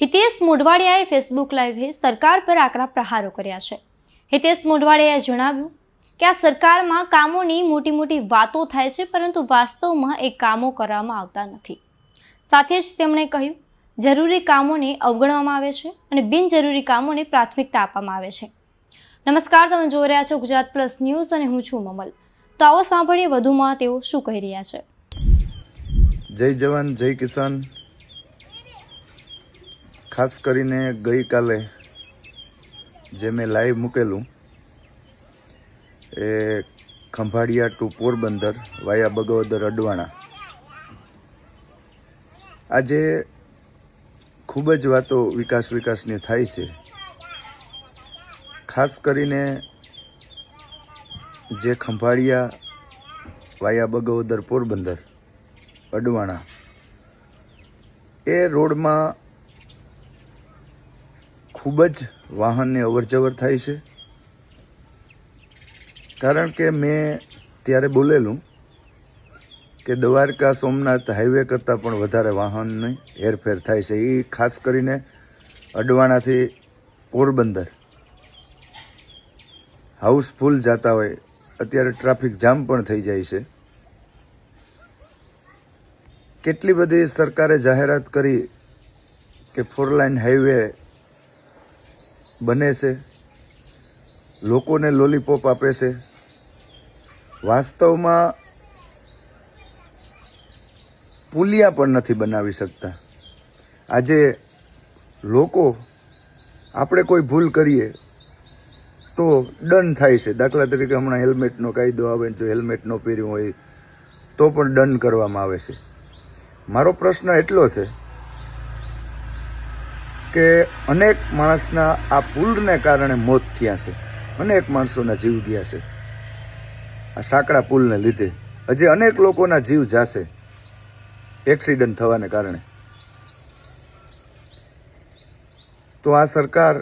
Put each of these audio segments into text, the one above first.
Hitesh મોઢવાડિયાએ Facebook લાઈવે સરકાર પર આકરા પ્રહારો કર્યા છે। હિતેશ મોઢવાડિયાએ જણાવ્યું કે આ સરકારમાં કામોની મોટી વાતો થાય છે, પરંતુ વાસ્તવમાં એ કામો કરવામાં આવતા નથી। સાથે જ તેમણે કહ્યું, જરૂરી કામોને અવગણવામાં આવે છે અને બિનજરૂરી કામોને પ્રાથમિકતા આપવામાં આવે છે। નમસ્કાર, તમે જોઈ રહ્યા છો ગુજરાત પ્લસ ન્યૂઝ અને હું છું મમલ। તો આવો સાંભળીએ વધુમાં તેઓ શું કહી રહ્યા છે। જય જવાન જય કિસાન। ખાસ કરીને ગઈકાલે જે મેં લાઈવ મૂકેલું એ ખંભાળિયા ટુ પોરબંદર વાયા બગવદર અડવાણા, આજે ખૂબ જ વાતો વિકાસની થાય છે। ખાસ કરીને જે ખંભાળિયા વાયા બગવદર પોરબંદર અડવાણા એ રોડમાં ખૂબ જ વાહનની અવરજવર થાય છે, કારણ કે મેં ત્યારે બોલેલું કે દ્વારકા સોમનાથ હાઈવે કરતાં પણ વધારે વાહનની હેરફેર થાય છે। એ ખાસ કરીને અડવાણાથી પોરબંદર હાઉસફુલ જતા હોય, અત્યારે ટ્રાફિક જામ પણ થઈ જાય છે। કેટલી બધી સરકારે જાહેરાત કરી કે 4 લાઇન હાઈવે બને છે, લોકોને લોલીપોપ આપે છે। વાસ્તવમાં પુલિયા પણ નથી બનાવી શકતા। આજે લોકો આપણે કોઈ ભૂલ કરીએ તો દંડ થાય છે। દાખલા તરીકે હમણાં હેલ્મેટનો કાયદો આવે, જો હેલ્મેટ ન પહેર્યું હોય તો પણ દંડ કરવામાં આવે છે। મારો પ્રશ્ન એટલો છે કે અનેક માણસના આ પુલને કારણે મોત થયા છે, અનેક માણસોના જીવ ગયા છે આ સાંકડા પુલને લીધે। હજી અનેક લોકોના જીવ જશે એક્સિડન્ટ થવાને કારણે। તો આ સરકાર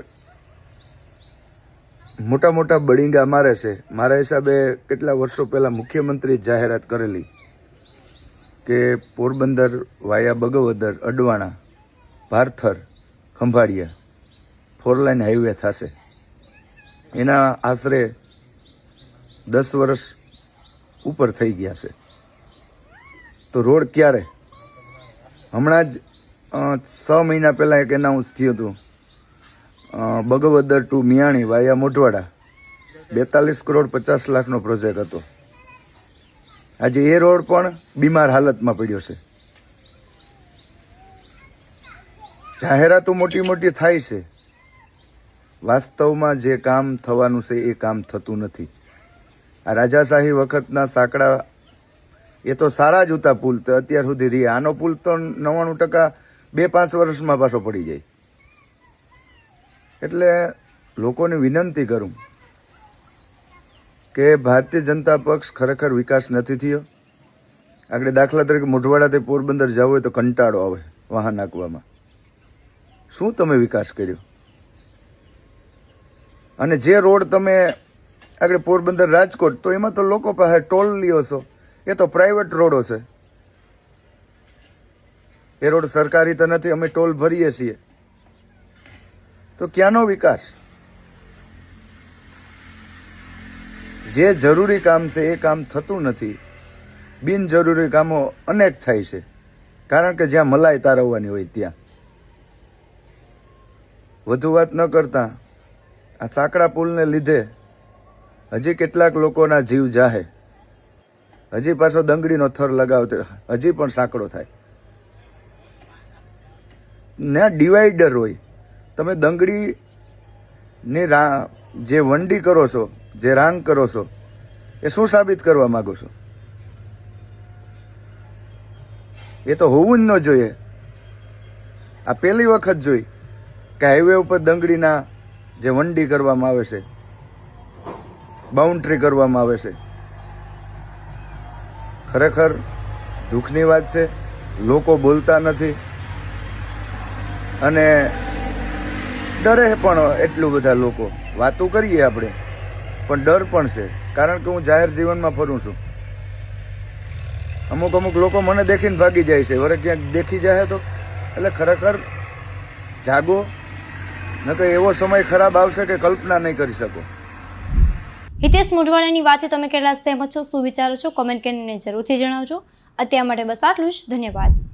મોટા બળીંગા મારે છે। મારા હિસાબે કેટલા વર્ષો પહેલા મુખ્યમંત્રી જાહેરાત કરેલી કે પોરબંદર વાયા બગવદર અડવાણા ભારથર ખંભાળિયા 4 લાઇન હાઈવે થશે। એના આશરે 10 વર્ષ ઉપર થઈ ગયા છે, તો રોડ ક્યારે? હમણાં જ 6 મહિના પહેલાં એક એનાઉન્સ થયું હતું, બગવદર ટુ મિયાણી વાયા મોઢવાડા 42 કરોડ 50 લાખનો પ્રોજેક્ટ હતો। આજે એ રોડ પણ બીમાર હાલતમાં પડ્યો છે। જાહેરાતો મોટી થાય છે, વાસ્તવમાં જે કામ થવાનું છે એ કામ થતું નથી। આ રાજાશાહી વખતના સાંકડા એ તો સારા જ હતા પુલ, તો અત્યાર સુધી રહ્યા। આનો પુલ તો 99% 2-5 વર્ષમાં પાછો પડી જાય। એટલે લોકોને વિનંતી કરું કે ભારતીય જનતા પક્ષ ખરેખર વિકાસ નથી થયો। આપણે દાખલા તરીકે મોઢવાડાથી પોરબંદર જવું હોય તો કંટાળો આવે વાહન નાખવામાં। શું તમે વિકાસ કર્યો? અને જે રોડ તમે આગળ પોરબંદર રાજકોટ, તો એમાં તો લોકો પાસે ટોલ લ્યો છો, એ તો પ્રાઇવેટ રોડો છે। એ રોડ સરકારી તો નથી, અમે ટોલ ભરીએ છીએ, તો ક્યાંનો વિકાસ? જે જરૂરી કામ છે એ કામ થતું નથી, બિનજરૂરી કામો અનેક થાય છે, કારણ કે જ્યાં મલાઈ તારવવાની હોય ત્યાં। વધુ વાત ન કરતા આ સાંકડા પુલને લીધે હજી કેટલાક લોકોના જીવ જાહે, હજી પાછો દંગડીનો થર લગાવતો, હજી પણ સાંકડો થાય ને ડિવાઈડર હોય। તમે દંગડીની જે વંડી કરો છો, જે રાંગ કરો છો, એ શું સાબિત કરવા માંગો છો? એ તો હોવું જ ન જોઈએ। આ પહેલી વખત જોઈ કે હાઈવે ઉપર દંગડીના જે વંડી કરવામાં આવે છે, બાઉન્ડ્રી કરવામાં આવે છે। ખરેખર દુઃખની વાત છે, લોકો બોલતા નથી અને ડરે પણ એટલું બધા લોકો। વાતો કરીએ આપણે, પણ ડર પણ છે, કારણ કે હું જાહેર જીવનમાં ફરું છું। અમુક લોકો મને દેખીને ભાગી જાય છે, વરે ક્યાંક દેખી જાય તો એટલે ખરેખર જાગો, નકર એવો સમય ખરાબ આવશે કે કલ્પના નહીં કરી શકો. હિતેશ મોઢવાડિયાની વાતે તમે કેટલા સહેમત છો, શું વિચારો છો, કોમેન્ટ કરીને જરૂરથી જણાવજો. અત્યાર માટે બસ આટલું જ. ધન્યવાદ.